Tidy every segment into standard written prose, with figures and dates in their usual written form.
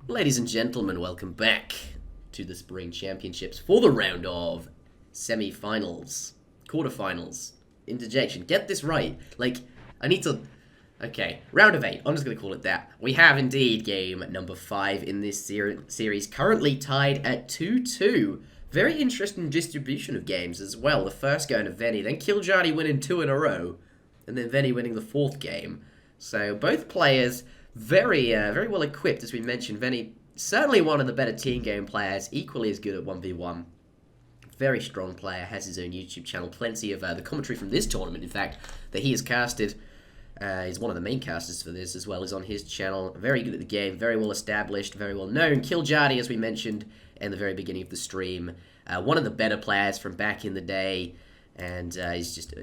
Ladies and gentlemen, welcome back to the Spring Championships for the round of semi-finals, quarterfinals, interjection. Get this right. I need to... Okay, round of 8. I'm just going to call it that. We have indeed game number 5 in this series, currently tied at 2-2. Very interesting distribution of games as well. The first going to Venny, then Kiljardi winning 2 in a row, and then Venny winning the 4th game. So both players... very well equipped, as we mentioned. Venny, certainly one of the better team game players, equally as good at 1v1. Very strong player, has his own YouTube channel. Plenty of the commentary from this tournament, in fact, that he has casted. He's one of the main casters for this as well, is on his channel. Very good at the game, very well established, very well known. Kiljardi, as we mentioned in the very beginning of the stream. One of the better players from back in the day. And he's just,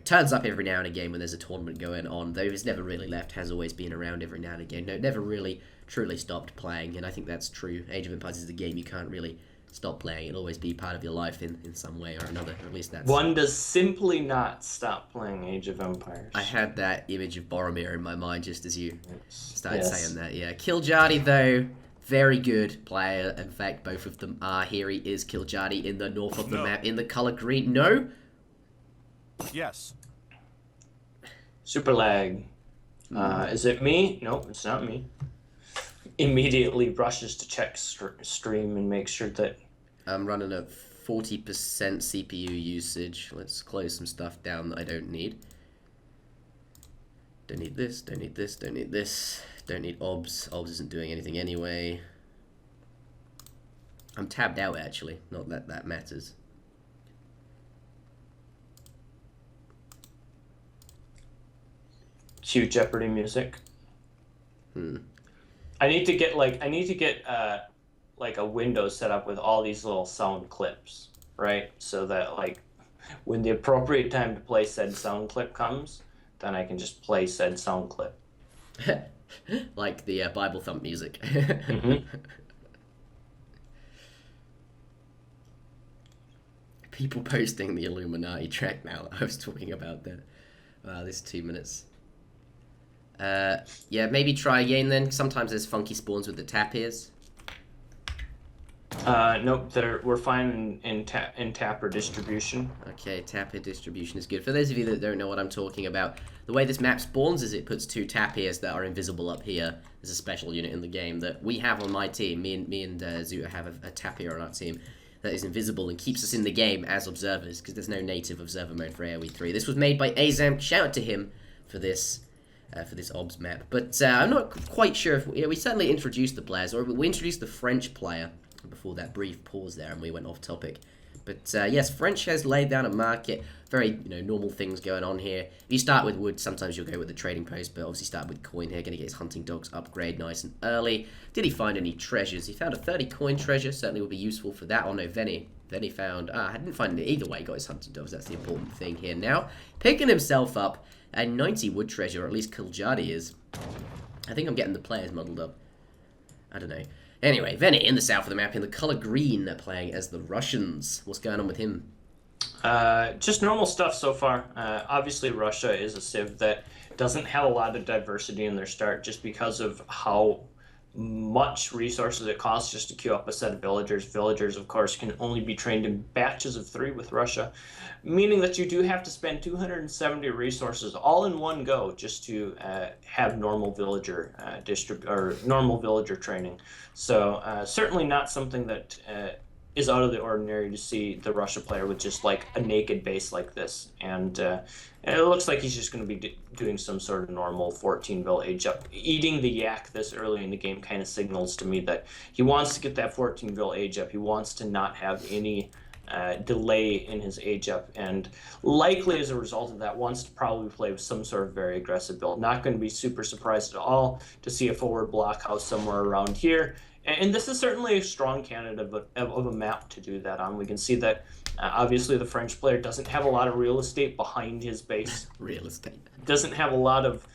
turns up every now and again when there's a tournament going on. Though he's never really left, has always been around every now and again. No, never really truly stopped playing, and I think that's true. Age of Empires is a game you can't really stop playing. It'll always be part of your life in some way or another. Or at least that's... One does simply not stop playing Age of Empires. I had that image of Boromir in my mind just as you started saying that. Yeah, Kiljardi, though... very good player. In fact, both of them are. Here he is, Kiljardi, in the north of the map, in the color green. No? Yes. Super lag. Is it me? No, it's not me. Immediately rushes to check stream and make sure that... I'm running at 40% CPU usage. Let's close some stuff down that I don't need. Don't need this, don't need this, don't need this. Don't need OBS. OBS isn't doing anything anyway. I'm tabbed out, actually. Not that that matters. Cue Jeopardy music. I need to get a window set up with all these little sound clips, right? So that when the appropriate time to play said sound clip comes, then I can just play said sound clip. Like the Bible thump music. People posting the Illuminati track now that I was talking about there. This 2 minutes. Yeah, maybe try again then. Sometimes there's funky spawns with the tapirs. Nope, we're fine in tapper distribution. Okay, tapir distribution is good. For those of you that don't know what I'm talking about, the way this map spawns is it puts 2 tapirs that are invisible up here. There's a special unit in the game that we have on my team. Me and Zuta have a tapir on our team that is invisible and keeps us in the game as observers, because there's no native observer mode for AoE 3. This was made by Azam. Shout out to him for this OBS map. But I'm not quite sure if... we certainly introduced the players, or we introduced the French player before that brief pause there and we went off topic. But yes, French has laid down a market. Very normal things going on here. If you start with wood, sometimes you'll go with the trading post, but obviously start with coin here. Going to get his hunting dogs upgrade nice and early. Did he find any treasures? He found a 30 coin treasure. Certainly would be useful for that. Oh no, Venny found... I didn't find it either way. Got his hunting dogs. That's the important thing here now. Picking himself up a 90 wood treasure, or at least Kiljardi is. I think I'm getting the players muddled up. I don't know. Anyway, Venny in the south of the map in the color green, playing as the Russians. What's going on with him? Just normal stuff so far. Obviously, Russia is a civ that doesn't have a lot of diversity in their start just because of how much resources it costs just to queue up a set of villagers. Villagers, of course, can only be trained in batches of 3 with Russia, meaning that you do have to spend 270 resources all in one go just to have normal villager normal villager training. So certainly not something that is out of the ordinary to see the Russia player with just like a naked base like this, and it looks like he's just going to be doing some sort of normal 14-vil age up. Eating the yak this early in the game kind of signals to me that he wants to get that 14-vil age up. He wants to not have any delay in his age up, and likely as a result of that wants to probably play with some sort of very aggressive build. Not going to be super surprised at all to see a forward blockhouse somewhere around here. And this is certainly a strong candidate of a map to do that on. We can see that obviously the French player doesn't have a lot of real estate behind his base. Real estate. Doesn't have a lot of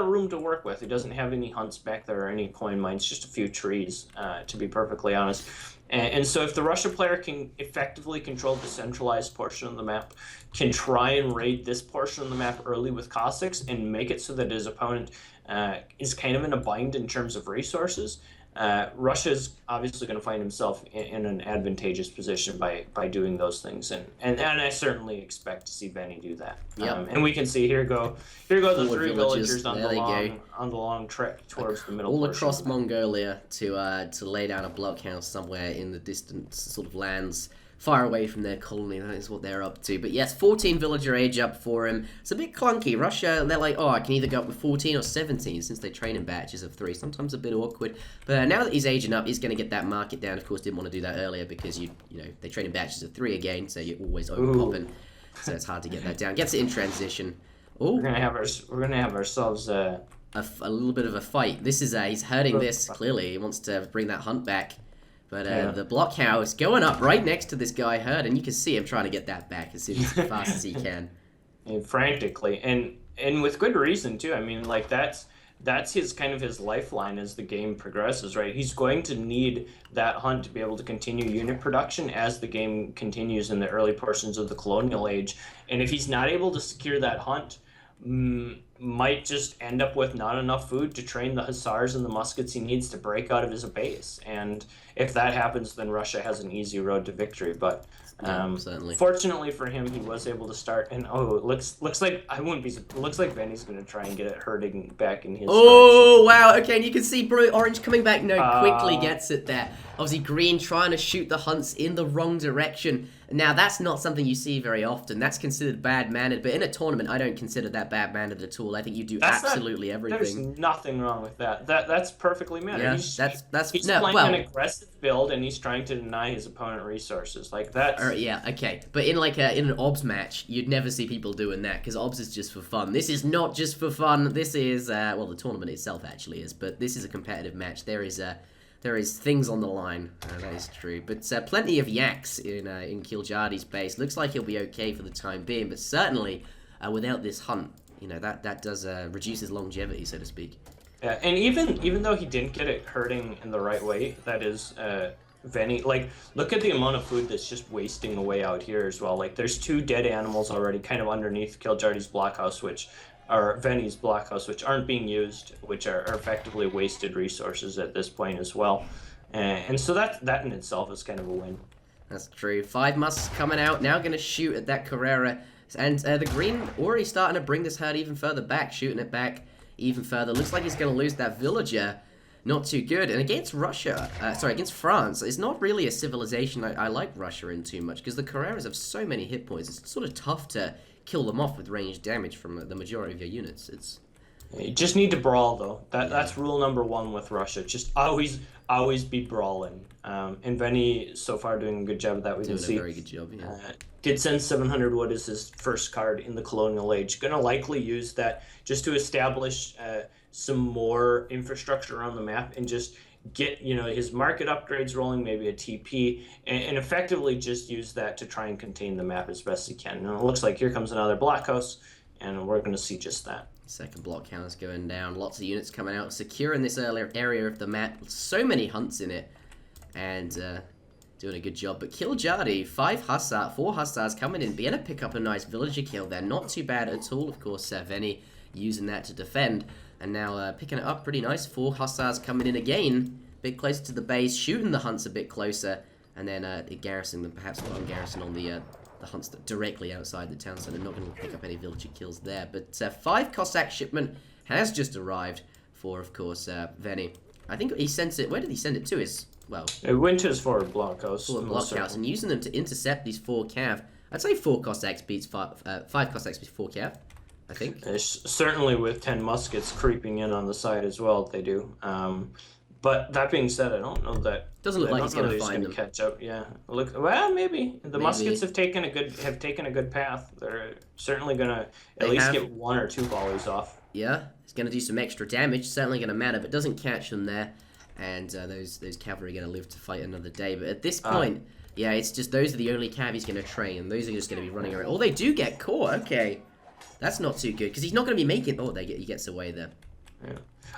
room to work with. He doesn't have any hunts back there or any coin mines, just a few trees, to be perfectly honest. And so if the Russia player can effectively control the centralized portion of the map, can try and raid this portion of the map early with Cossacks and make it so that his opponent is kind of in a bind in terms of resources, Russia's obviously going to find himself in an advantageous position by doing those things, and I certainly expect to see Venny do that. Yep. And we can see here go the Forward three villagers. villagers on There the they go. long trek towards the middle. All portion across of the map. Mongolia to lay down a blockhouse somewhere in the distant sort of lands far away from their colony. That is what they're up to. But yes, 14 villager age up for him. It's a bit clunky. Russia, they're like, oh, I can either go up with 14 or 17 since they train in batches of 3. Sometimes a bit awkward. But now that he's aging up, he's going to get that market down. Of course, didn't want to do that earlier because you know they train in batches of 3 again, so you're always overpopping. So it's hard to get that down. Gets it in transition. Oh, We're gonna have ourselves a little bit of a fight. This is he's hurting this clearly. He wants to bring that hunt back. But the blockhouse going up right next to this guy Herd, and you can see him trying to get that back as fast as he can. and frantically, and with good reason too. I mean, like that's his kind of his lifeline as the game progresses, right? He's going to need that hunt to be able to continue unit production as the game continues in the early portions of the colonial age. And if he's not able to secure that hunt, might just end up with not enough food to train the hussars and the muskets he needs to break out of his base. And if that happens, then Russia has an easy road to victory. But certainly. fortunately for him, he was able to start. And it looks like I wouldn't be. It looks like Venny's going to try and get it herding back in his. Oh wow! Okay, and you can see orange coming back. No, quickly gets it there. Obviously, green trying to shoot the hunts in the wrong direction. Now, that's not something you see very often. That's considered bad-mannered. But in a tournament, I don't consider that bad-mannered at all. I think you do absolutely everything. There's nothing wrong with that. That's perfectly mannered. Yeah, he's playing an aggressive build, and he's trying to deny his opponent resources. Like that's. Yeah, okay. But in in an OBS match, you'd never see people doing that because OBS is just for fun. This is not just for fun. This is well, the tournament itself actually is, but this is a competitive match. There is things on the line. That is true. But plenty of yaks in Kiljardi's base. Looks like he'll be okay for the time being, but certainly without this hunt, you know that does reduce his longevity, so to speak. Yeah, and even though he didn't get it hurting in the right way, that is Venny. Like, look at the amount of food that's just wasting away out here as well. Like, there's 2 dead animals already kind of underneath Kiljardi's blockhouse, which are Venny's blockhouse, which aren't being used, which are effectively wasted resources at this point as well. And so that in itself is kind of a win. That's true. 5 musks coming out, now going to shoot at that Carrera. And the green already starting to bring this herd even further back, shooting it back even further. Looks like he's going to lose that villager. Not too good. And against against France, it's not really a civilization I like Russia in too much, because the Carreras have so many hit points. It's sort of tough to kill them off with ranged damage from the majority of your units. You just need to brawl, though. That's rule number 1 with Russia. Just always be brawling. And Venny so far doing a good job of that. We can see. Doing a very good job, yeah. Did send 700 wood as his first card in the colonial age. Going to likely use that just to establish some more infrastructure around the map and just get his market upgrades rolling, maybe a TP, and effectively just use that to try and contain the map as best he can. And it looks like here comes another blockhouse, and we're going to see just that. Second blockhouse going down. Lots of units coming out, securing this earlier area of the map. So many hunts in it, and doing a good job. But Kiljardi, 4 hussars coming in, being able to pick up a nice villager kill there. Not too bad at all. Of course, Venny using that to defend. And now picking it up pretty nice. 4 hussars coming in again. A bit closer to the base. Shooting the hunts a bit closer. And then garrisoning them, perhaps not ungarrison on the hunts directly outside the town. So they're not going to pick up any villager kills there. But 5 Cossack shipment has just arrived for, of course, Venny. I think he sent it... Where did he send it to? It went to his forward blockhouse. And using them to intercept these 4 cav. I'd say 4 Cossacks beats 5 Cossacks beats 4 cav. I think. Certainly with 10 muskets creeping in on the side as well, they do. But that being said, I don't know that doesn't look like he's going to find them. Catch up. Yeah, maybe the muskets have taken a good path. They're certainly going to at least get 1 or 2 volleys off. Yeah, it's going to do some extra damage. Certainly going to matter, but doesn't catch them there. And those cavalry are going to live to fight another day. But at this point, yeah, it's just those are the only cav he's going to train, and those are just going to be running around. Oh, they do get caught. Okay. That's not too good, because he's not going to be making... Oh, he gets away there. Yeah.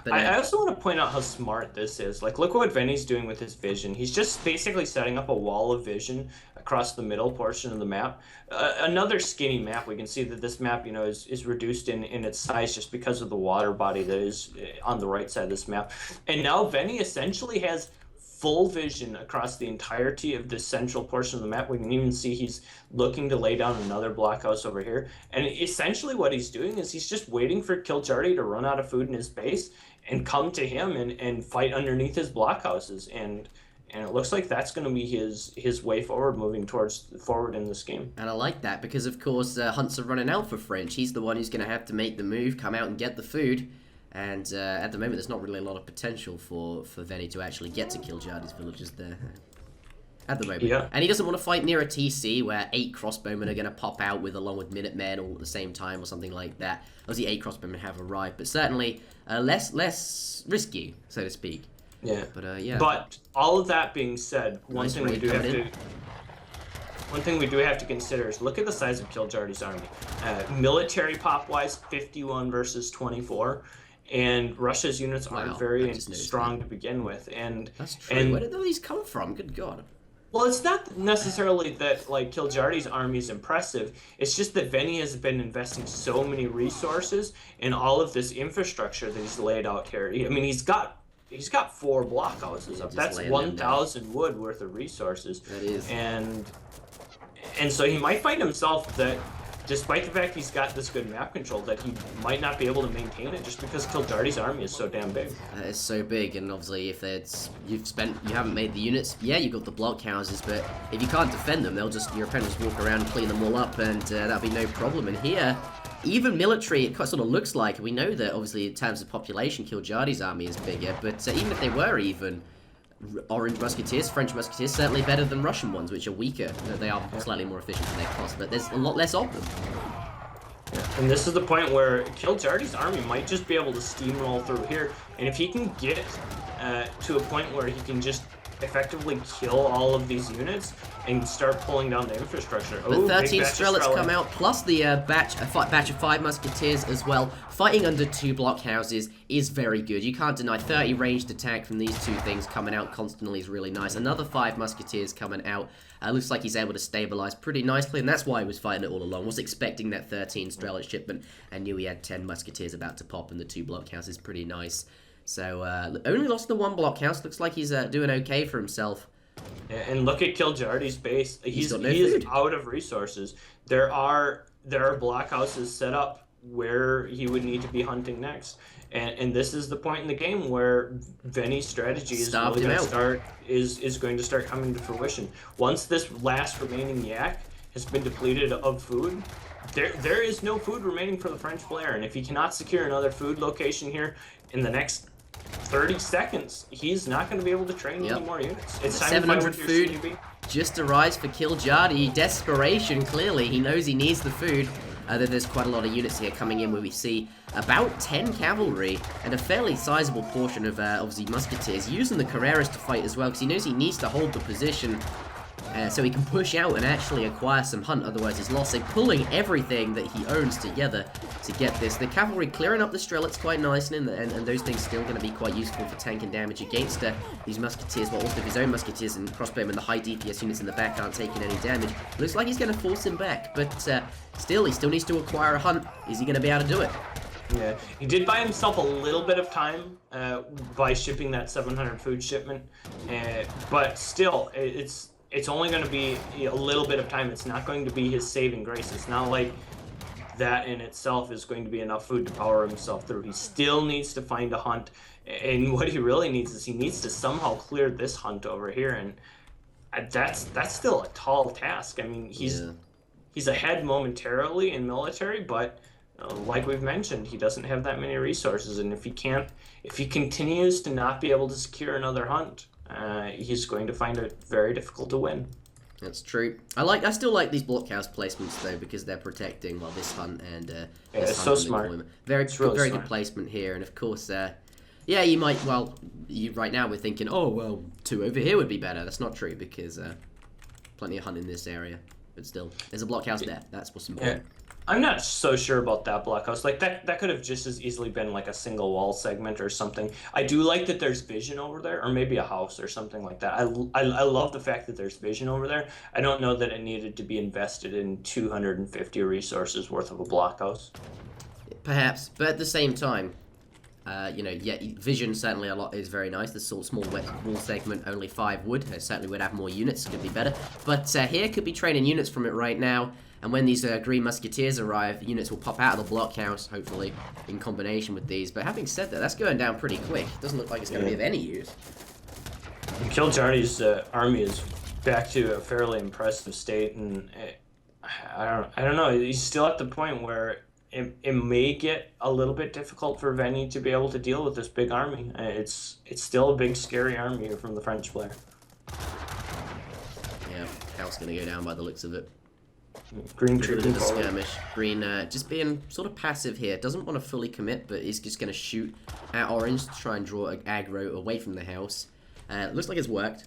But, I also want to point out how smart this is. Like, look what Venny's doing with his vision. He's just basically setting up a wall of vision across the middle portion of the map. Another skinny map. We can see that this map, you know, is reduced in its size just because of the water body that is on the right side of this map. And now Venny essentially has full vision across the entirety of this central portion of the map. We can even see he's looking to lay down another blockhouse over here. And essentially what he's doing is he's just waiting for Kiljardi to run out of food in his base and come to him and fight underneath his blockhouses. And it looks like that's going to be his way forward, moving forward in this game. And I like that because, of course, hunts are running out for French. He's the one who's going to have to make the move, come out and get the food. And at the moment, there's not really a lot of potential for Venny to actually get to Kiljardi's villages there. At the moment. Yeah. And he doesn't want to fight near a TC where 8 crossbowmen are going to pop out along with Minutemen all at the same time or something like that. Obviously, 8 crossbowmen have arrived, but certainly less risky, so to speak. Yeah. But yeah. But all of that being said, one thing we do have to consider is look at the size of Kiljardi's army. Military pop-wise, 51 versus 24. And Russia's units aren't very strong to begin with. And that's true. Where did all these come from? Good God. Well, it's not necessarily that like Kiljardi's army is impressive. It's just that Venny has been investing so many resources in all of this infrastructure that he's laid out here. I mean, he's got 4 blockhouses up. That's 1,000 wood worth of resources. That is. And so he might find himself that, despite the fact he's got this good map control, that he might not be able to maintain it just because Kiljardi's army is so damn big. It's so big, and obviously if you haven't made the units, yeah, you've got the blockhouses, but if you can't defend them, your opponents walk around and clean them all up, and that'll be no problem. And here, even military, it sort of looks like, we know that obviously in terms of population, Kiljardi's army is bigger, but even if they were even, Orange Musketeers, French Musketeers, certainly better than Russian ones, which are weaker. They are slightly more efficient in their cost, but there's a lot less of them. And this is the point where Kiljardi's army might just be able to steamroll through here, and if he can get to a point where he can just effectively kill all of these units and start pulling down the infrastructure. But 13 Strelets come out, plus the batch of 5 Musketeers as well. Fighting under 2 blockhouses is very good. You can't deny 30 ranged attack from these 2 things coming out constantly is really nice. Another 5 Musketeers coming out. Looks like he's able to stabilize pretty nicely, and that's why he was fighting it all along. Was expecting that 13 Strelet shipment and knew he had 10 Musketeers about to pop, and the 2 blockhouses pretty nice. So, only lost the 1 blockhouse. Looks like he's doing okay for himself. Yeah, and look at Kiljardi's base. He is out of resources. There are blockhouses set up where he would need to be hunting next. And this is the point in the game where Venny's strategy is really going to start coming to fruition. Once this last remaining yak has been depleted of food, there is no food remaining for the French player. And if he cannot secure another food location here in the next 30 seconds, he's not going to be able to train any more units. It's time 700 to food CDB. just arrives for Kiljardi. Desperation, clearly. He knows he needs the food. There's quite a lot of units here coming in where we see about 10 cavalry and a fairly sizable portion of, obviously, musketeers. Using the Carreras to fight as well because he knows he needs to hold the position so he can push out and actually acquire some hunt, otherwise he's lost. So pulling everything that he owns together to get this. The cavalry clearing up the Strelets quite nicely, and those things still going to be quite useful for tanking damage against these musketeers, while also his own musketeers and crossbowmen, the high DPS units in the back aren't taking any damage. Looks like he's going to force him back, but still, he still needs to acquire a hunt. Is he going to be able to do it? Yeah, he did buy himself a little bit of time by shipping that 700 food shipment, but still, it's only going to be a little bit of time. It's not going to be his saving grace. It's not like that in itself is going to be enough food to power himself through. He still needs to find a hunt, and what he really needs is he needs to somehow clear this hunt over here, and that's still a tall task. I mean, he's ahead momentarily in military, but like we've mentioned, he doesn't have that many resources, and if he continues to not be able to secure another hunt, he's going to find it very difficult to win. That's true. I still like these blockhouse placements though, because they're protecting this hunt and it's so smart. Very good placement here, and of course, yeah, you might. Well, right now we're thinking, oh well, 2 over here would be better. That's not true because plenty of hunt in this area, but still, there's a blockhouse there. That's what's important. I'm not so sure about that blockhouse. Like that could have just as easily been like a single wall segment or something. I do like that there's vision over there, or maybe a house or something like that. I love the fact that there's vision over there. I don't know that it needed to be invested in 250 resources worth of a blockhouse. Perhaps, but at the same time, yeah, vision certainly is very nice. The sort of small wall segment, only 5 wood. Certainly would have more units, could be better. But here could be training units from it right now. And when these Green Musketeers arrive, units will pop out of the blockhouse, hopefully, in combination with these. But having said that, that's going down pretty quick. Doesn't look like it's going to be of any use. Kiljardi's army is back to a fairly impressive state, and I don't know. He's still at the point where it may get a little bit difficult for Venny to be able to deal with this big army. It's still a big, scary army from the French player. Yeah, house going to go down by the looks of it. Green Bit trooping of a forward. skirmish. Green just being sort of passive here. Doesn't want to fully commit, but he's just going to shoot at orange to try and draw an aggro away from the house. Looks like it's worked.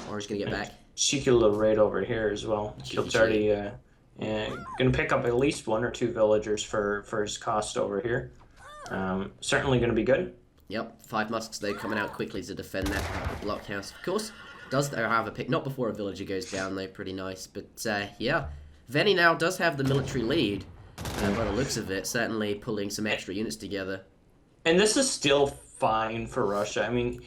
Orange going to get back. Cheeky little raid over here as well. Kiljardi going to pick up at least 1 or 2 villagers for his cost over here. Certainly going to be good. Yep, 5 musks though coming out quickly to defend that blockhouse. Of course, does though have a pick, not before a villager goes down though, pretty nice. But yeah, Venny now does have the military lead, by the looks of it, certainly pulling some extra units together. And this is still fine for Russia. I mean,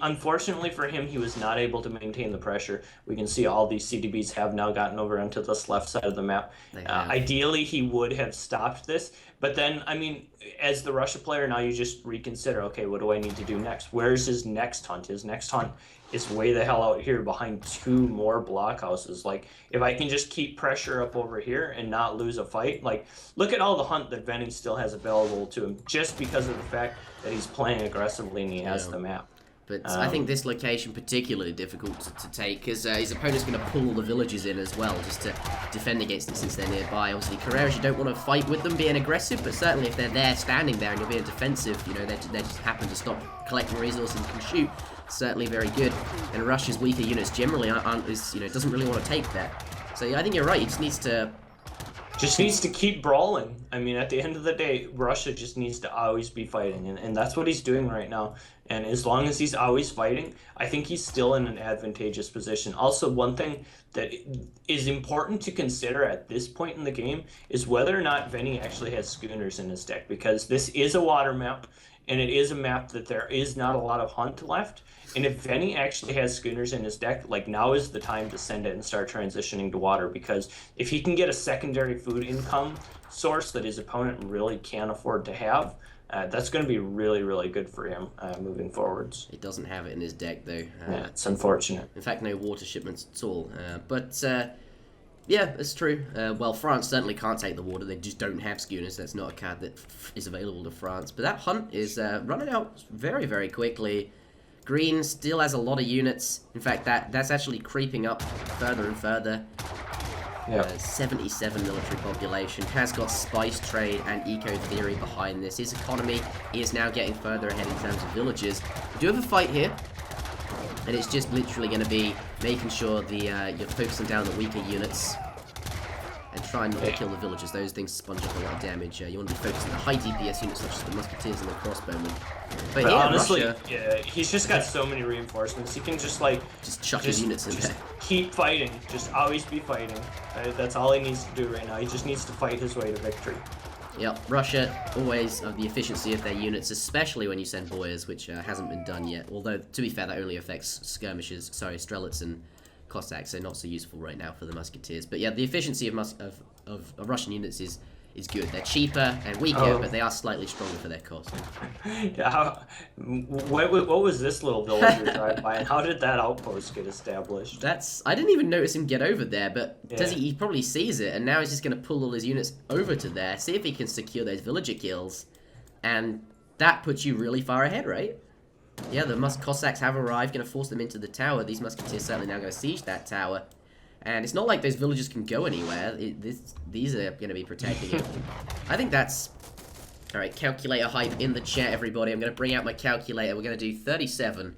unfortunately for him, he was not able to maintain the pressure. We can see all these CDBs have now gotten over onto this left side of the map. Ideally, he would have stopped this, but then, I mean, as the Russia player, now you just reconsider, okay, what do I need to do next? Where's his next hunt? His next hunt is way the hell out here behind 2 more blockhouses. Like, if I can just keep pressure up over here and not lose a fight, like, look at all the hunt that Venny still has available to him just because of the fact that he's playing aggressively and he has the map. But I think this location particularly difficult to take because his opponent's going to pull the villagers in as well just to defend against it since they're nearby. Obviously, Carreras, you don't want to fight with them being aggressive, but certainly if they're there standing there and you're being defensive, you know, they just happen to stop collecting resources and can shoot. Certainly very good. And Russia's weaker units generally doesn't really want to take that. So yeah, I think you're right. He just needs to keep brawling. I mean, at the end of the day, Russia just needs to always be fighting, and that's what he's doing right now. And as long as he's always fighting, I think he's still in an advantageous position. Also, one thing that is important to consider at this point in the game is whether or not Venny actually has schooners in his deck, because this is a water map, and it is a map that there is not a lot of hunt left. And if Venny actually has schooners in his deck, like, now is the time to send it and start transitioning to water, because if he can get a secondary food income source that his opponent really can't afford to have, that's going to be really, really good for him moving forwards. He doesn't have it in his deck though. Yeah, it's unfortunate. In fact, no water shipments at all. Yeah, it's true. Well, France certainly can't take the water. They just don't have schooners. That's not a card that is available to France. But that hunt is running out very, very quickly. Green still has a lot of units. In fact, that's actually creeping up further and further. 77 military population. Has got spice trade and eco theory behind this. His economy is now getting further ahead in terms of villages. We do have a fight here. And it's just literally going to be making sure you're focusing down the weaker units and trying not to kill the villagers. Those things sponge up a lot of damage. You want to be focusing on the high DPS units such as the musketeers and the crossbowmen. But yeah, honestly, Russia, he's just got so many reinforcements. He can just chuck his units in there. Keep fighting. Just always be fighting. That's all he needs to do right now. He just needs to fight his way to victory. Yep, Russia always of the efficiency of their units, especially when you send boyars, which hasn't been done yet. Although, to be fair, that only affects skirmishes, strelets and Cossacks, so not so useful right now for the musketeers. But yeah, the efficiency of Russian units is good. They're cheaper and weaker, but they are slightly stronger for their cost. Yeah, what was this little villager drive by, and how did that outpost get established? I didn't even notice him get over there, but he probably sees it, and now he's just going to pull all his units over to there, see if he can secure those villager kills, and that puts you really far ahead, right? Yeah, the Cossacks have arrived, going to force them into the tower. These musketeers certainly now going to siege that tower. And it's not like those villagers can go anywhere. These are going to be protecting it. I think that's... Alright, calculator hype in the chat, everybody. I'm going to bring out my calculator. We're going to do 37.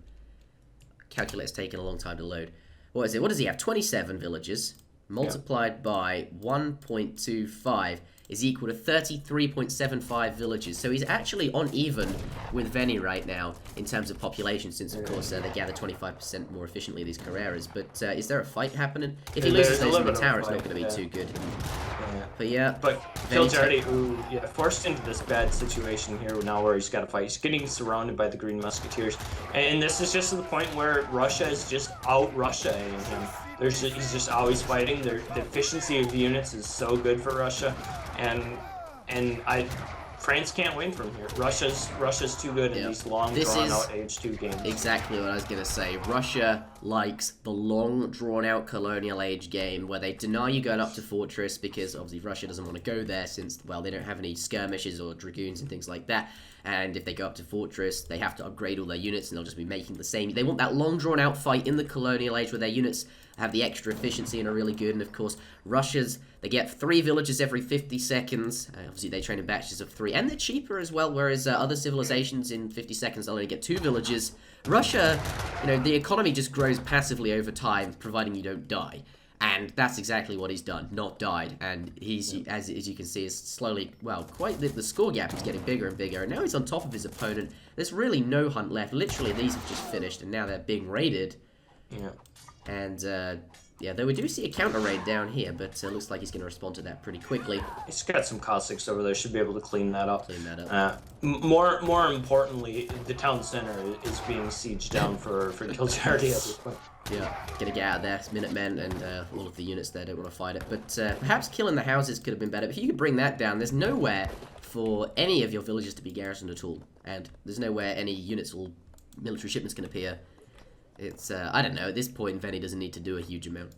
Calculator's taking a long time to load. What is it? What does he have? 27 villagers multiplied by 1.25 is equal to 33.75 villages. So he's actually on even with Venny right now in terms of population, since of course they gather 25% more efficiently these Carreras. But is there a fight happening? If he loses those in the tower, it's not going to be too good. But yeah, but Kiljardi, who forced into this bad situation here now where he's got to fight. He's getting surrounded by the Green Musketeers, and this is just to the point where Russia is just out-Russia-ing him. He's just always fighting. The efficiency of the units is so good for Russia, and France can't win from here. Russia's too good in these long, drawn-out Age 2 games. Exactly what I was going to say. Russia likes the long, drawn-out colonial age game where they deny you going up to Fortress because obviously Russia doesn't want to go there since, well, they don't have any skirmishes or dragoons and things like that. And if they go up to Fortress, they have to upgrade all their units and they'll just be making the same. They want that long, drawn-out fight in the colonial age where their units have the extra efficiency and are really good. And of course, Russia's, they get 3 villages every 50 seconds. Obviously, they train in batches of 3. And they're cheaper as well, whereas other civilizations in 50 seconds, they'll only get 2 villages. Russia, the economy just grows passively over time, providing you don't die. And that's exactly what he's done, not died. And he's, as you can see, is slowly, well, quite the score gap is getting bigger and bigger. And now he's on top of his opponent. There's really no hunt left. Literally, these have just finished, and now they're being raided. Yeah. And, though we do see a counter raid down here, but looks like he's going to respond to that pretty quickly. He's got some Cossacks over there, should be able to clean that up. More importantly, the town center is being sieged down for Kiljardi at this point. Yeah, gonna get out of there. Minutemen and all of the units there don't want to fight it. But perhaps killing the houses could have been better. But if you could bring that down, there's nowhere for any of your villages to be garrisoned at all. And there's nowhere any units or military shipments can appear. It's, I don't know, at this point, Venny doesn't need to do a huge amount.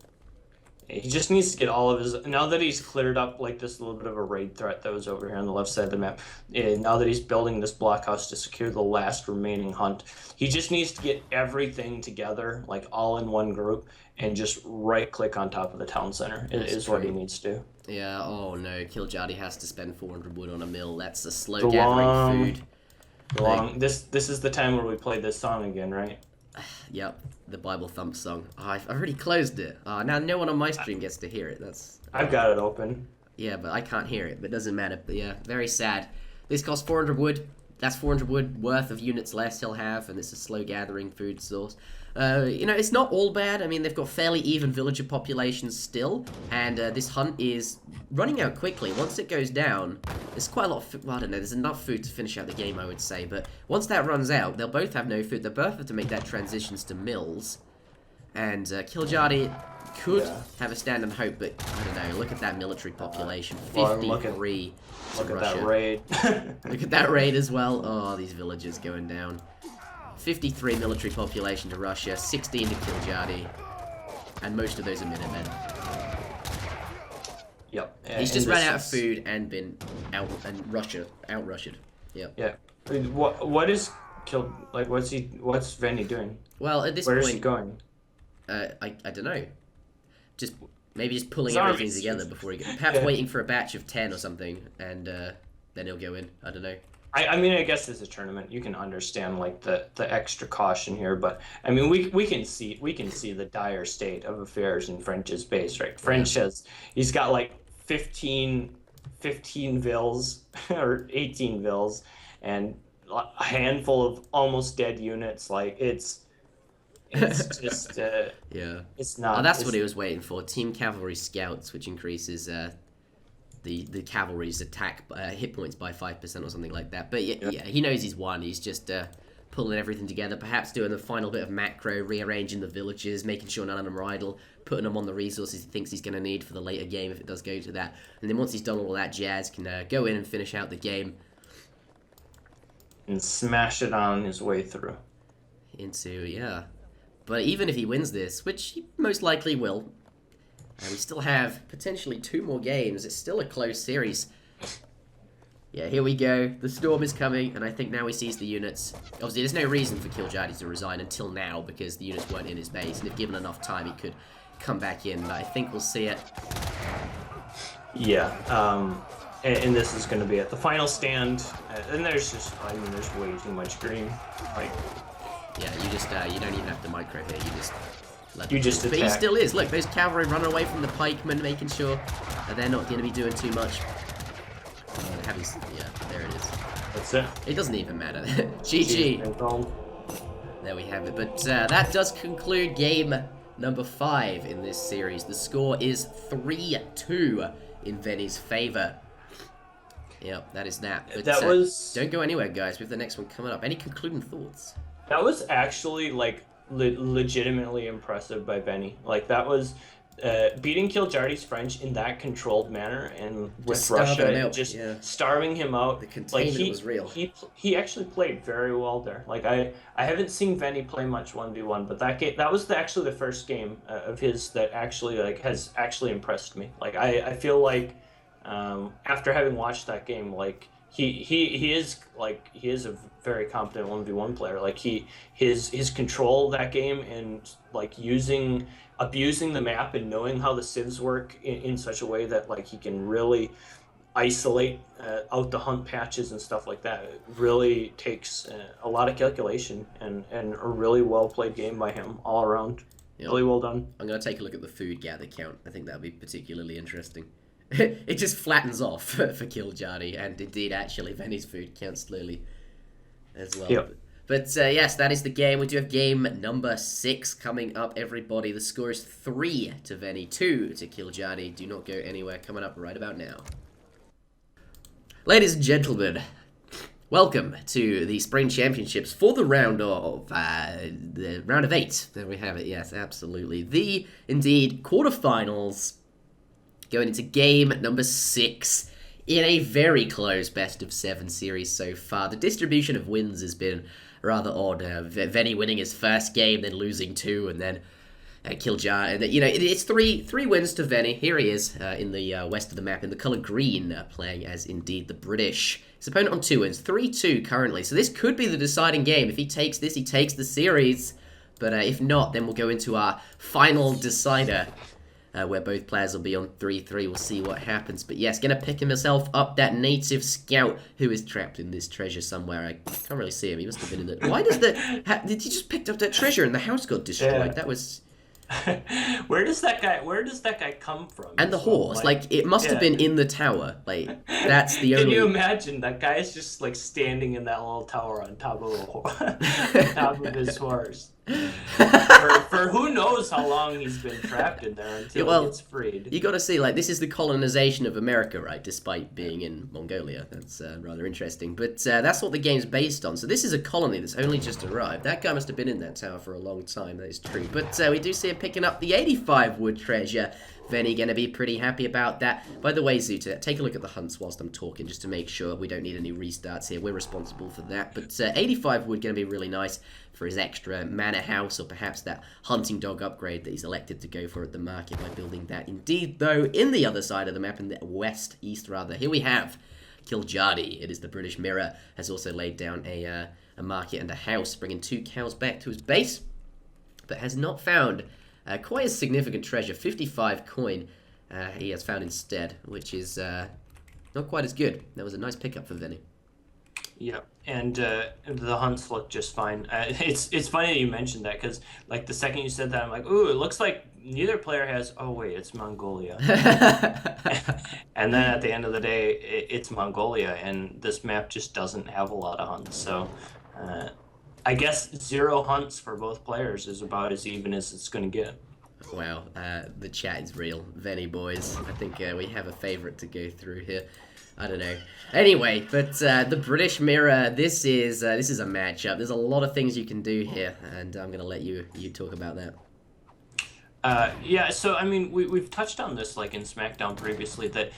He just needs to get all of his... Now that he's cleared up, like, this little bit of a raid threat that was over here on the left side of the map, now that he's building this blockhouse to secure the last remaining hunt, he just needs to get everything together, like, all in one group, and just right-click on top of the town center is what he needs to do. Yeah, oh no, Kiljardi has to spend 400 wood on a mill. That's a slow gathering food. This is the time where we play this song again, right? Yep, the Bible Thump song. Oh, I've already closed it. Now no one on my stream gets to hear it. I've got it open. Yeah, but I can't hear it, but it doesn't matter. But yeah, very sad. This costs 400 wood. That's 400 wood worth of units less he'll have, and it's a slow gathering food source. It's not all bad. I mean, they've got fairly even villager populations still, and this hunt is running out quickly. Once it goes down, there's quite a lot of well, I don't know, there's enough food to finish out the game, I would say, but once that runs out, they'll both have no food. They'll both have to make that transitions to mills, and Kiljardi could have a stand and hope, but I don't know, look at that military population, 53 Look at that raid. Look at that raid as well. Oh, these villagers going down. 53 military population to Russia, 16 to Kiljardi, and most of those are Minutemen. Yep. He's just ran out of food and been out-Russia'd. Yep. Yeah. What is what's Venny doing? Well, at this point, where is he going? I don't know. Maybe just pulling everything together before he goes. Perhaps waiting for a batch of 10 or something, and then he'll go in. I don't know. I mean, I guess as a tournament, you can understand like the extra caution here, but I mean, we can see the dire state of affairs in French's base, right? French he's got like 15 villes or 18 villes, and a handful of almost dead units. Like it's just yeah. It's not. Oh, that's what he was waiting for. Team Cavalry Scouts, which increases the cavalry's attack hit points by 5% or something like that. But yeah, he knows he's won. He's just pulling everything together, perhaps doing the final bit of macro, rearranging the villages, making sure none of them are idle, putting them on the resources he thinks he's going to need for the later game if it does go to that. And then once he's done all that jazz, can go in and finish out the game. And smash it on his way through. Yeah. But even if he wins this, which he most likely will, we still have potentially 2 more games. It's still a close series. Yeah, here we go. The storm is coming, and I think now he sees the units. Obviously, there's no reason for Kiljardi to resign until now, because the units weren't in his base, and if given enough time, he could come back in, but I think we'll see it. Yeah, and this is going to be at the final stand, and there's way too much green. Like, yeah, you don't even have to micro here, you just... But he still is. Look, those cavalry running away from the pikemen, making sure that they're not going to be doing too much. Yeah, there it is. That's it. It doesn't even matter. GG. There we have it. But that does conclude game number 5 in this series. The score is 3-2 in Venny's favor. Yep, that is that. But, that was... Don't go anywhere, guys. We have the next one coming up. Any concluding thoughts? That was actually, like, legitimately impressive by Venny. Like, that was... beating Kiljardi's French in that controlled manner and with Russia just starving him out. The containment like was real. He actually played very well there. Like I haven't seen Venny play much 1v1, but that was actually the first game of his that actually has actually impressed me. Like I feel like after having watched that game, like he is a very competent 1v1 player. Like his control of that game and like abusing the map and knowing how the civs work in such a way that like he can really isolate out the hunt patches and stuff like that. It really takes a lot of calculation and a really well played game by him all around. Yep. Really well done. I'm going to take a look at the food gather count. I think that'll be particularly interesting. It just flattens off for Kiljardi, and indeed actually Venny's food counts slowly as well. Yep. But yes, that is the game. We do have game number 6 coming up, everybody. The score is 3 to Venny, 2 to Kiljardi. Do not go anywhere. Coming up right about now. Ladies and gentlemen, welcome to the Spring Championships for the round of 8. There we have it. Yes, absolutely. The indeed quarterfinals going into game number 6. In a very close best-of-7 series so far. The distribution of wins has been rather odd. Venny winning his first game, then losing 2, and then Kiljardi. And, you know, it's three wins to Venny. Here he is in the west of the map in the colour green, playing as indeed the British. His opponent on 2 wins, 3-2 currently. So this could be the deciding game. If he takes this, he takes the series. But if not, then we'll go into our final decider. Where both players will be on 3-3. We'll see what happens. But yes, going to pick himself up that native scout who is trapped in this treasure somewhere. I can't really see him. He must have been in the... Why does the... Did he just picked up that treasure and the house got destroyed? Yeah. That was... Where does that guy come from? And the horse, like it must have been in the tower. Like that's the only. Can you imagine that guy is just like standing in that little tower on top of his horse? for who knows how long he's been trapped in there until he gets freed. You got to see, like, this is the colonization of America, right? Despite being in Mongolia, that's rather interesting. But that's what the game's based on. So this is a colony that's only just arrived. That guy must have been in that tower for a long time. That is true. But we do see him picking up the 85 wood treasure. Venny gonna be pretty happy about that. By the way, Zuta, take a look at the hunts whilst I'm talking, just to make sure we don't need any restarts here. We're responsible for that. But 85 wood gonna be really nice for his extra manor house, or perhaps that hunting dog upgrade that he's elected to go for at the market by building that. Indeed, though, in the other side of the map, in the east rather, here we have Kiljardi. It is the British Mirror, has also laid down a market and a house, bringing 2 cows back to his base, but has not found quite a significant treasure. 55 coin he has found instead, which is not quite as good. That was a nice pickup for Venny. Yeah, and the hunts look just fine. It's funny that you mentioned that, because like the second you said that, I'm like, ooh, it looks like neither player has. Oh wait, it's Mongolia. And then at the end of the day, it's Mongolia, and this map just doesn't have a lot of hunts. So I guess 0 hunts for both players is about as even as it's going to get. Wow, the chat is real. Venny boys, I think we have a favourite to go through here. I don't know. Anyway, but the British Mirror, this is a matchup. There's a lot of things you can do here, and I'm going to let you talk about that. Yeah, so I mean, we've touched on this like in SmackDown previously, that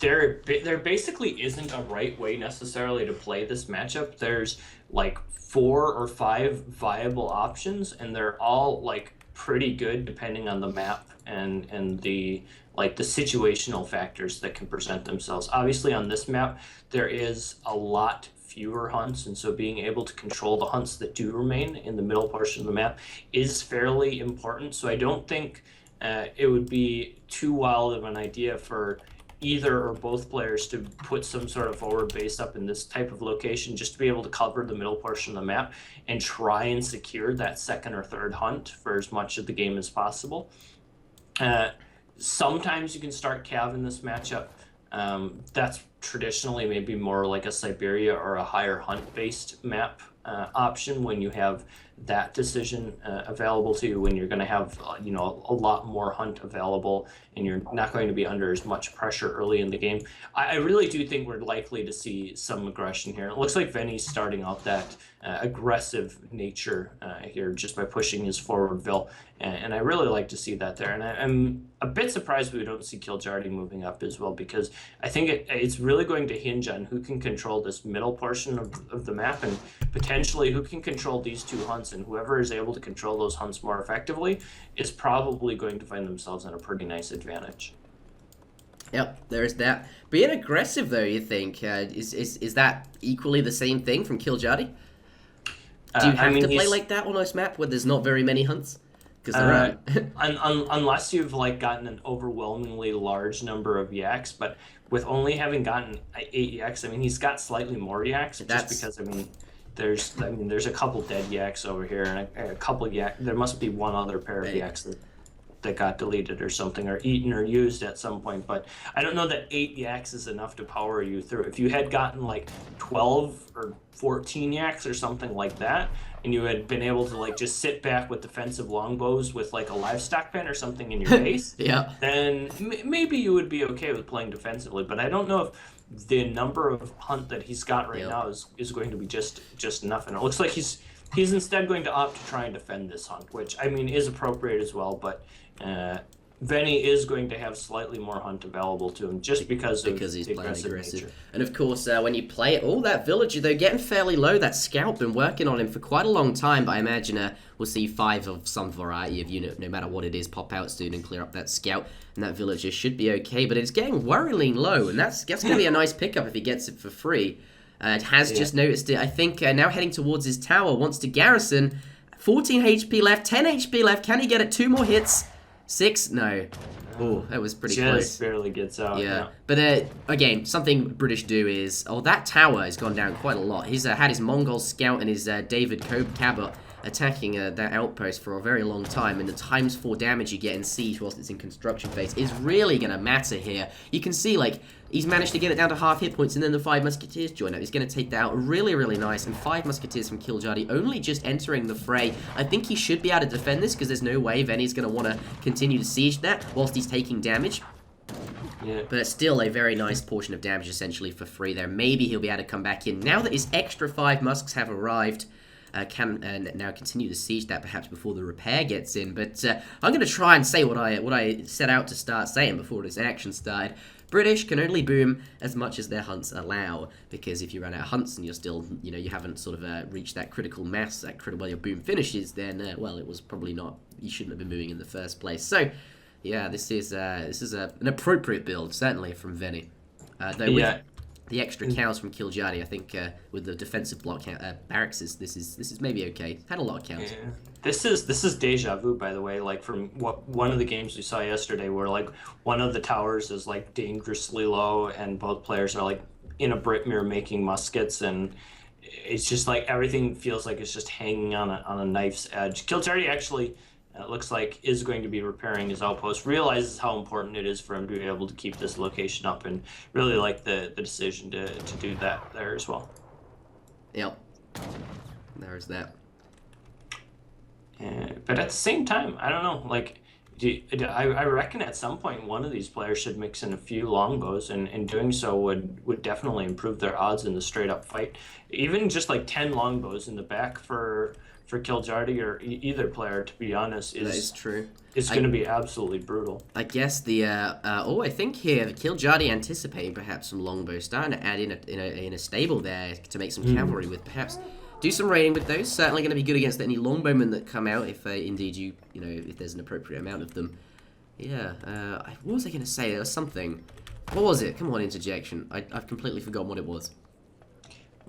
there basically isn't a right way necessarily to play this matchup. There's like 4 or 5 viable options, and they're all like pretty good depending on the map and the situational factors that can present themselves. Obviously on this map there is a lot fewer hunts, and so being able to control the hunts that do remain in the middle portion of the map is fairly important. So I don't think it would be too wild of an idea for either or both players to put some sort of forward base up in this type of location, just to be able to cover the middle portion of the map and try and secure that second or third hunt for as much of the game as possible. Sometimes you can start Cav in this matchup. That's traditionally maybe more like a Siberia or a higher hunt-based map option when you have that decision available to you, when you're going to have a lot more hunt available and you're not going to be under as much pressure early in the game. I really do think we're likely to see some aggression here. It looks like Venny's starting out that aggressive nature here just by pushing his forward Vil, and I really like to see that there. And I'm a bit surprised we don't see Kiljardi moving up as well, because I think it's really going to hinge on who can control this middle portion of the map, and potentially who can control these two hunts, and whoever is able to control those hunts more effectively is probably going to find themselves in a pretty nice advantage. Yep, there is that. Being aggressive, though, you think, is that equally the same thing from Kiljardi? Do you have to play like that on this map where there's not very many hunts? Because there aren't. Unless you've gotten an overwhelmingly large number of yaks, but with only having gotten 8 yaks, I mean, he's got slightly more yaks, just because, there's a couple dead yaks over here, and a couple yak. There must be one other pair of yaks that got deleted or something, or eaten or used at some point. But I don't know that 8 yaks is enough to power you through. If you had gotten 12 or 14 yaks or something like that, and you had been able to just sit back with defensive longbows with a livestock pen or something in your base, yeah, then maybe you would be okay with playing defensively. But I don't know if the number of hunt that he's got right now is going to be just enough. And it looks like he's instead going to opt to try and defend this hunt, which is appropriate as well. But Venny is going to have slightly more hunt available to him just because he's playing aggressive. Nature. And of course, when you play it, that villager, though, getting fairly low. That scout been working on him for quite a long time, but I imagine we'll see 5 of some variety of unit, no matter what it is, pop out soon and clear up that scout, and that villager should be okay. But it's getting worryingly low, and that's going to be a nice pickup if he gets it for free. Just noticed it. I think now heading towards his tower, wants to garrison. 14 HP left, 10 HP left. Can he get it? 2 more hits? 6? No. Oh, that was pretty close. Just barely gets out. Yeah. But again, something British do is... that tower has gone down quite a lot. He's had his Mongol scout and his David Cabot attacking that outpost for a very long time, and the times 4 damage you get in siege whilst it's in construction phase is really going to matter here. You can see, he's managed to get it down to half hit points, and then the 5 musketeers join up. He's going to take that out really, really nice, and 5 musketeers from Kiljardi only just entering the fray. I think he should be able to defend this, because there's no way Venny's going to want to continue to siege that whilst he's taking damage. Yeah. But it's still a very nice portion of damage, essentially, for free there. Maybe he'll be able to come back in. Now that his extra 5 musks have arrived, can now continue to siege that perhaps before the repair gets in. But I'm going to try and say what I set out to start saying before this action started. British can only boom as much as their hunts allow, because if you run out of hunts and you're still, you haven't sort of reached that critical mass, where your boom finishes, then, well, it was probably not, you shouldn't have been booming in the first place. So, yeah, this is an appropriate build, certainly, from Venny. Though with the extra cows from Kiljardi, I think with the defensive block barracks, this is maybe okay. Had a lot of cows. Yeah. This is deja vu, by the way. From one of the games we saw yesterday, where one of the towers is dangerously low, and both players are in a Britmere making muskets, and it's just everything feels like it's just hanging on a knife's edge. Kiljardi actually. It looks like is going to be repairing his outpost, realizes how important it is for him to be able to keep this location up, and really like the decision to do that there as well. Yep. There's that. But at the same time, I don't know, I reckon at some point one of these players should mix in a few longbows, and doing so would definitely improve their odds in the straight up fight. Even just 10 longbows in the back for Kiljardi or either player, to be honest, is true. It's going to be absolutely brutal. I guess I think here Kiljardi anticipating perhaps some longbows, starting to add in a stable there to make some cavalry with, perhaps do some raiding with those. Certainly going to be good against any longbowmen that come out, if indeed if there's an appropriate amount of them. Yeah. What was I going to say? There was something. What was it? Come on, Interjection. I've completely forgotten what it was.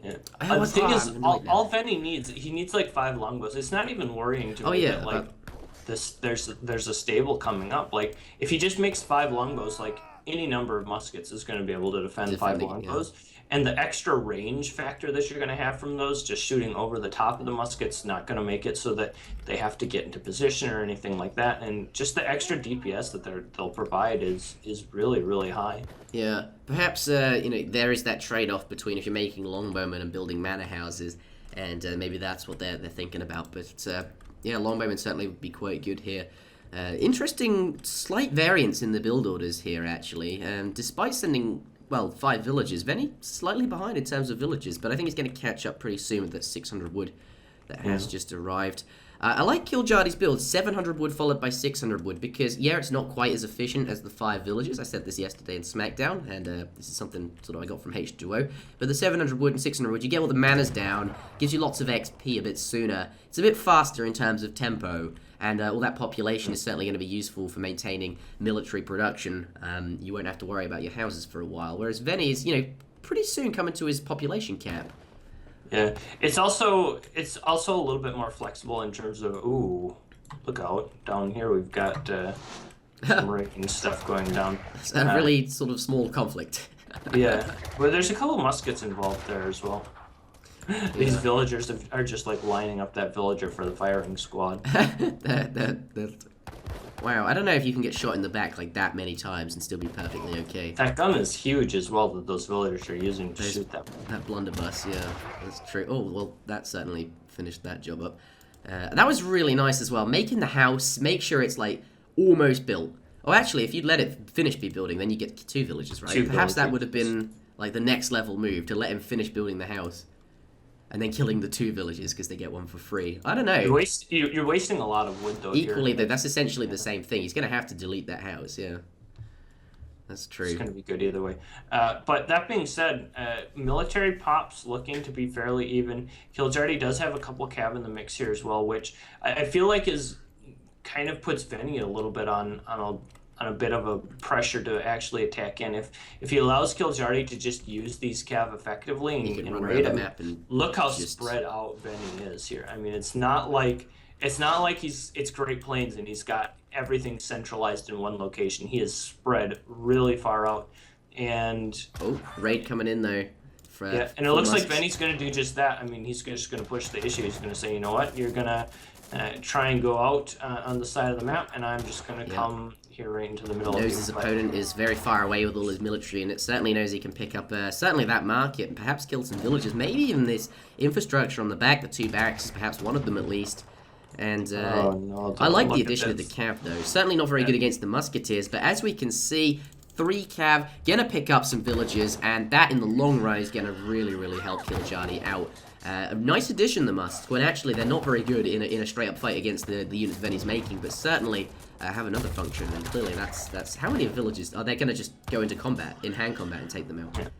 Yeah. The thing is, all Venny needs, he needs 5 longbows. It's not even worrying to me that there's a stable coming up. If he just makes 5 longbows, any number of muskets is going to be able to defend 5 longbows. And the extra range factor that you're going to have from those, just shooting over the top of the muskets, not going to make it so that they have to get into position or anything like that. And just the extra DPS that they'll provide is really, really high. Yeah, perhaps there is that trade-off between if you're making longbowmen and building manor houses, and maybe that's what they're thinking about. But yeah, longbowmen certainly would be quite good here. Interesting slight variance in the build orders here, actually. Despite sending, well, 5 villages, Venny slightly behind in terms of villages, but I think he's going to catch up pretty soon with that 600 wood that has just arrived. I like Kiljardi's build, 700 wood followed by 600 wood, because, yeah, it's not quite as efficient as the 5 villages. I said this yesterday in SmackDown, and this is something sort of I got from H2O. But the 700 wood and 600 wood, you get all the manners down, gives you lots of XP a bit sooner. It's a bit faster in terms of tempo, and all that population is certainly going to be useful for maintaining military production. You won't have to worry about your houses for a while, whereas Venny is, pretty soon coming to his population cap. Yeah, it's also a little bit more flexible in terms of, ooh, look out, down here we've got some raking stuff going down. It's a really sort of small conflict. Yeah, well, there's a couple of muskets involved there as well. These villagers are just like lining up that villager for the firing squad. Wow, I don't know if you can get shot in the back like that many times and still be perfectly okay. That gun is huge as well that those villagers are using to shoot them. That blunderbuss, yeah, that's true. Oh, well, that certainly finished that job up. That was really nice as well. Making the house, make sure it's like almost built. Oh, actually, if you'd let it finish be building, then you get 2 villages, right? Perhaps that would have been like the next level move, to let him finish building the house. And then killing the 2 villages because they get 1 for free. I don't know. You're wasting a lot of wood, though. Equally, though, that's essentially the same thing. He's going to have to delete that house, yeah. That's true. It's going to be good either way. But that being said, military pops looking to be fairly even. Kiljardi does have a couple cav in the mix here as well, which I feel like is kind of puts Venny a little bit on a bit of a pressure to actually attack in. If he allows Kiljardi to just use these cav effectively and raid him, look how spread out Venny is here. I mean, it's not like it's Great Plains and he's got everything centralized in one location. He is spread really far out. And raid coming in though. Yeah, and it looks like Venny's going to do just that. I mean, he's just going to push the issue. He's going to say, you know what, you're going to try and go out on the side of the map, and I'm just going to come here right into the middle of the his opponent is very far away with all his military, and it certainly knows he can pick up certainly that market and perhaps kill some villages, maybe even this infrastructure on the back, the 2 barracks, perhaps one of them at least. And I like the addition of the cav though. Certainly not very good against the musketeers, but as we can see, 3 cav gonna pick up some villages, and that in the long run is gonna really help Kiljardi out. A nice addition, the Musks, when actually they're not very good in a straight up fight against the units Venny's making, but certainly have another function, and clearly that's how many villages are they gonna just go into combat, in hand combat, and take them out?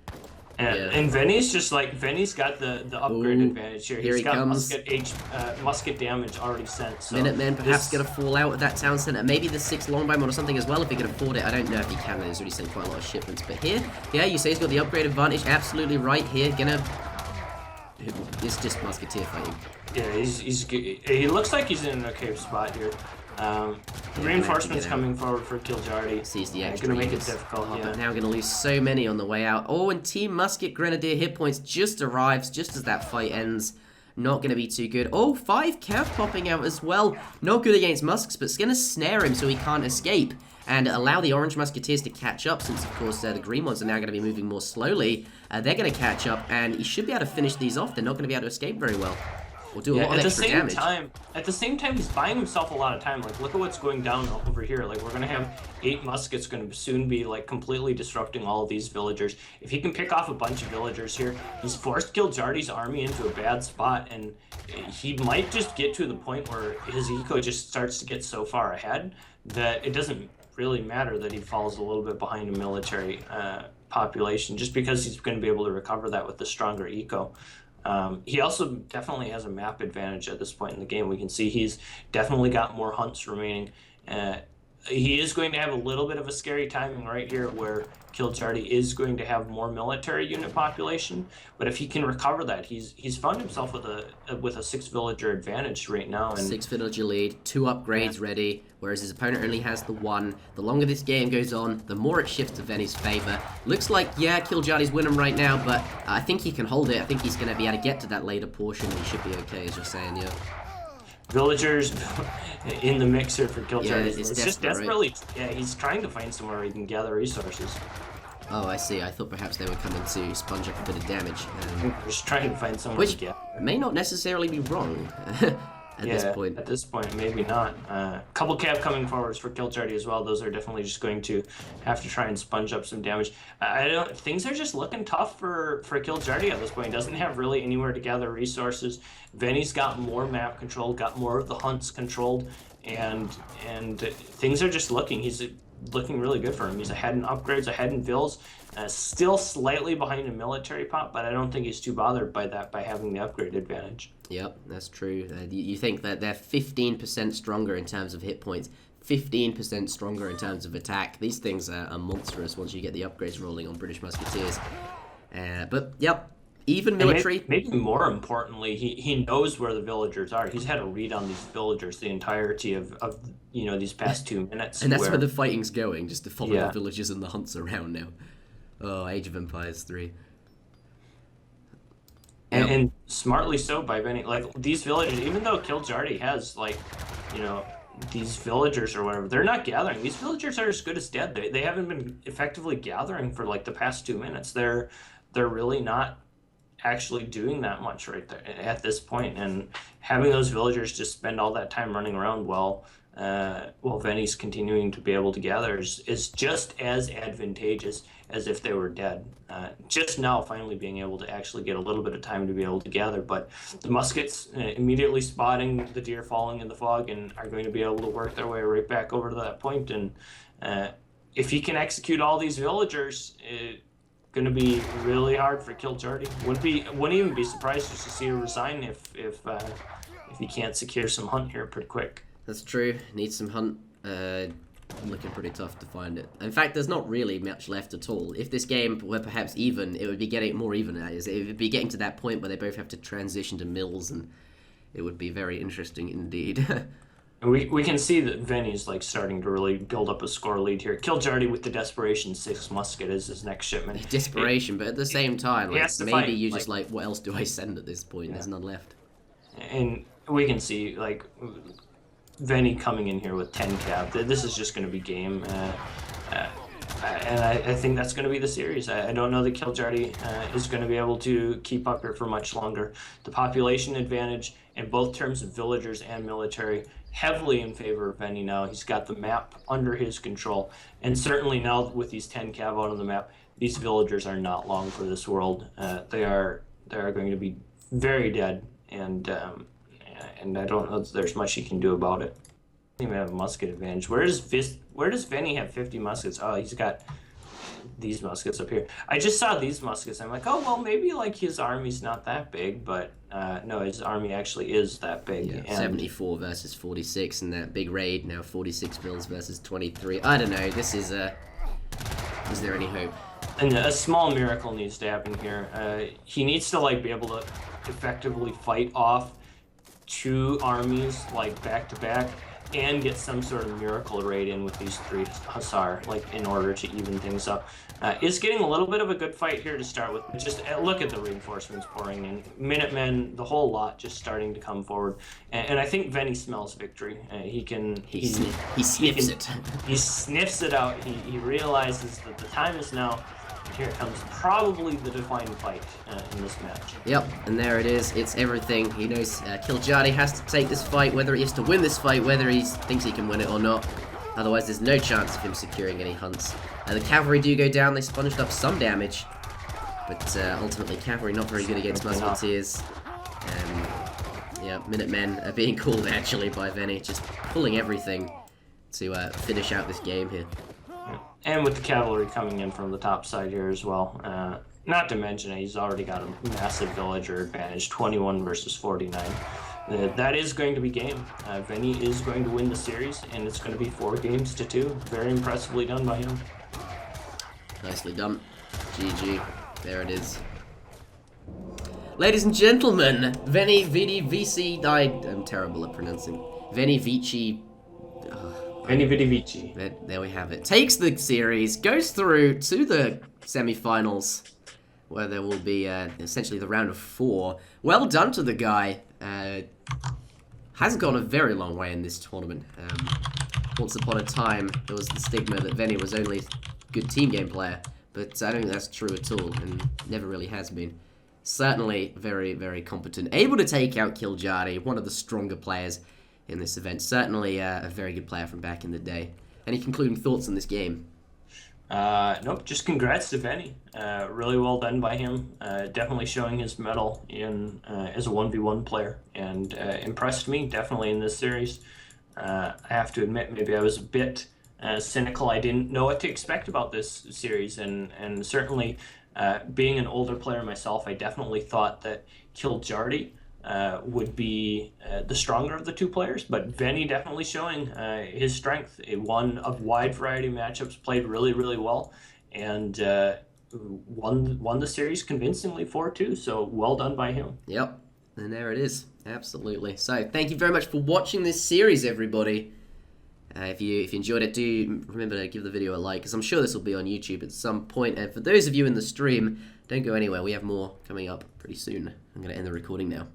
And Venny's just like, Venny's got the upgrade advantage here. He's got musket damage already sent. So Minutemen perhaps gonna fall out of that town center. Maybe the 6 longbowmen or something as well if he can afford it. I don't know if he can. He's already sent quite a lot of shipments. But here, yeah, you say he's got the upgrade advantage. Absolutely right here. It's just musketeer fighting. Yeah, he looks like he's in an okay spot here. Reinforcements coming forward for Kiljardi. Sees the extra gonna make it difficult. But now going to lose so many on the way out. Oh, and Team Musket Grenadier hit points just arrives just as that fight ends. Not going to be too good. Oh, 5 cav popping out as well. Not good against Musks, but it's going to snare him so he can't escape and allow the Orange Musketeers to catch up, since of course the Green ones are now going to be moving more slowly. They're going to catch up, and he should be able to finish these off. They're not going to be able to escape very well. We'll do a lot of extra damage. At the same time, he's buying himself a lot of time. Like, look at what's going down over here. Like, we're going to have 8 muskets going to soon be, like, completely disrupting all of these villagers. If he can pick off a bunch of villagers here, he's forced Kiljardi's army into a bad spot, and he might just get to the point where his eco just starts to get so far ahead that it doesn't really matter that he falls a little bit behind a military population, just because he's going to be able to recover that with the stronger eco. He also definitely has a map advantage at this point in the game. We can see he's definitely got more hunts remaining. he is going to have a little bit of a scary timing right here where Kiljardi is going to have more military unit population, but if he can recover that, he's found himself with a 6 villager advantage right now. And 6 villager lead, 2 upgrades ready, whereas his opponent only has the 1. The longer this game goes on, the more it shifts to Venny's favor. Looks like, yeah, Kiljardi's winning right now, but I think he can hold it. I think he's going to be able to get to that later portion. He should be okay, as you're saying, yeah. Villagers in the mixer for Kiljardi. Yeah, it's just desperately, yeah, he's trying to find somewhere where he can gather resources. Oh, I see. I thought perhaps they were coming to sponge up a bit of damage. Just trying to find somewhere Which to get. may not necessarily be wrong at this point. At this point, maybe not. Couple cab coming forwards for Kiljardi as well. Those are definitely just going to have to try and sponge up some damage. Things are just looking tough for Kiljardi at this point. He doesn't have really anywhere to gather resources. Venny's got more map control, got more of the hunts controlled, and things are just he's looking really good for him. He's ahead in upgrades, ahead in bills, still slightly behind in military pop, but I don't think he's too bothered by that by having the upgrade advantage. Yep, that's true. You think that they're 15% stronger in terms of hit points, 15% stronger in terms of attack. These things are monstrous once you get the upgrades rolling on British Musketeers. But, yep, even military... Maybe more importantly, he knows where the villagers are. He's had a read on these villagers the entirety of these past 2 minutes. And that's where the fighting's going, just to follow the villagers and the hunts around now. Oh, Age of Empires 3. And smartly so by Venny. Like, these villagers, even though Kiljardi has, these villagers or whatever, they're not gathering. These villagers are as good as dead. They haven't been effectively gathering for, the past 2 minutes. They're really not actually doing that much right there at this point. And having those villagers just spend all that time running around while Venny's continuing to be able to gather is just as advantageous as if they were dead. Just now finally being able to actually get a little bit of time to be able to gather, but the muskets immediately spotting the deer falling in the fog and are going to be able to work their way right back over to that point. And if he can execute all these villagers, it's going to be really hard for Kiljardi. Wouldn't even be surprised just to see her resign if he can't secure some hunt here pretty quick. That's true. Needs some hunt. Looking pretty tough to find it. In fact, there's not really much left at all. If this game were perhaps even, it would be getting more even. It would be getting to that point where they both have to transition to mills, and it would be very interesting indeed. We can see that Venny's starting to really build up a score lead here. Kiljardi with the Desperation 6 musket is his next shipment. Desperation, but at the same time, maybe fight, you just what else do I send at this point? Yeah. There's none left. And we can see Venny coming in here with 10 cap. This is just going to be game. And I think that's going to be the series. I don't know that Kiljardi is going to be able to keep up here for much longer. The population advantage in both terms of villagers and military heavily in favor of Venny now. He's got the map under his control. And certainly now with these 10 cav out on the map, these villagers are not long for this world. They are going to be very dead, and I don't know that there's much he can do about it. He may have a musket advantage. Where does Venny have 50 muskets? Oh, he's got these muskets up here. I just saw these muskets. I'm like, oh, well, maybe his army's not that big, but no, his army actually is that big. Yeah, and 74 versus 46 in that big raid. Now 46 vills versus 23. I don't know. This is there any hope? And a small miracle needs to happen here. He needs to be able to effectively fight off 2 armies back to back and get some sort of miracle raid in with these 3 Hussar in order to even things up. It's getting a little bit of a good fight here to start with. Just look at the reinforcements pouring in. Minutemen, the whole lot just starting to come forward. And I think Venny smells victory. He sniffs it. He sniffs it out. He realizes that the time is now. Here comes probably the defining fight in this match. Yep, and there it is. It's everything. He knows Kiljardi has to take this fight, whether he has to win this fight, whether he thinks he can win it or not. Otherwise, there's no chance of him securing any hunts. The cavalry do go down. They sponged up some damage, but ultimately, cavalry not very good against musketeers. Yeah, Minutemen are being called actually by Venny, just pulling everything to finish out this game here. And with the cavalry coming in from the top side here as well. Not to mention he's already got a massive villager advantage, 21 versus 49. that is going to be game. Venny is going to win the series, and it's going to be 4-2. Very impressively done by him. Nicely done. GG. There it is. Ladies and gentlemen, Venny Vidi Vici died. I'm terrible at pronouncing. Venny Vici. Venny Vidi Vici. There we have it. Takes the series, goes through to the semi-finals, where there will be essentially the round of 4. Well done to the guy. Hasn't gone a very long way in this tournament. Once upon a time, there was the stigma that Venny was only a good team game player, but I don't think that's true at all, and never really has been. Certainly very, very competent. Able to take out Kiljardi, one of the stronger players in this event. Certainly a very good player from back in the day. Any concluding thoughts on this game? Nope, just congrats to Venny. Really well done by him. Definitely showing his mettle in as a 1v1 player, and impressed me definitely in this series. I have to admit, maybe I was a bit cynical. I didn't know what to expect about this series, and certainly being an older player myself, I definitely thought that Kiljardi would be the stronger of the 2 players, but Venny definitely showing his strength. It won a wide variety of matchups, played really, really well, and won the series convincingly 4-2, so well done by him. Yep, and there it is. Absolutely. So, thank you very much for watching this series, everybody. If you enjoyed it, do remember to give the video a like, because I'm sure this will be on YouTube at some point. And for those of you in the stream, don't go anywhere. We have more coming up pretty soon. I'm going to end the recording now.